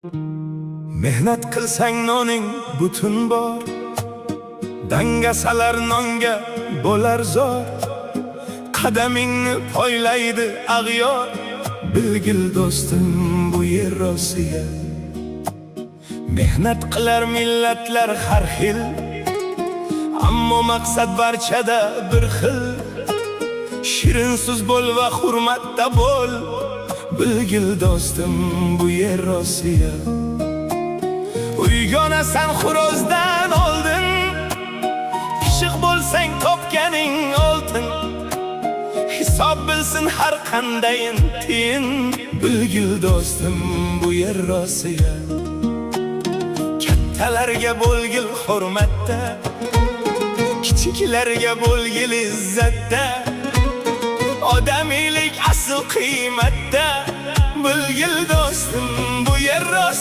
Mehnat qilsang noning butun bor, dangasalar nonga bo'lar zor. Qadamingni poylaydi ag'yor, bilgil do'stim bu yer Rossiya. Mehnat qilar millatlar har xil, ammo maqsad barchada bir xil. Shirin so'z bo'l va hurmatda bo'l, bilgil do'stim bu yer Rossiya. Uygonasan xurozdan oldin, pishiq bo'lsang topganing oltin. Hisob bilsin har qandayin tiyin, bilgil do'stim bu yer Rossiya. Kattalarga bo'lgil hurmatda, kichiklarga bo'lgil izzatda. Odamiylik asl qiymatda, bilgil do'stim bu yer Rossiya.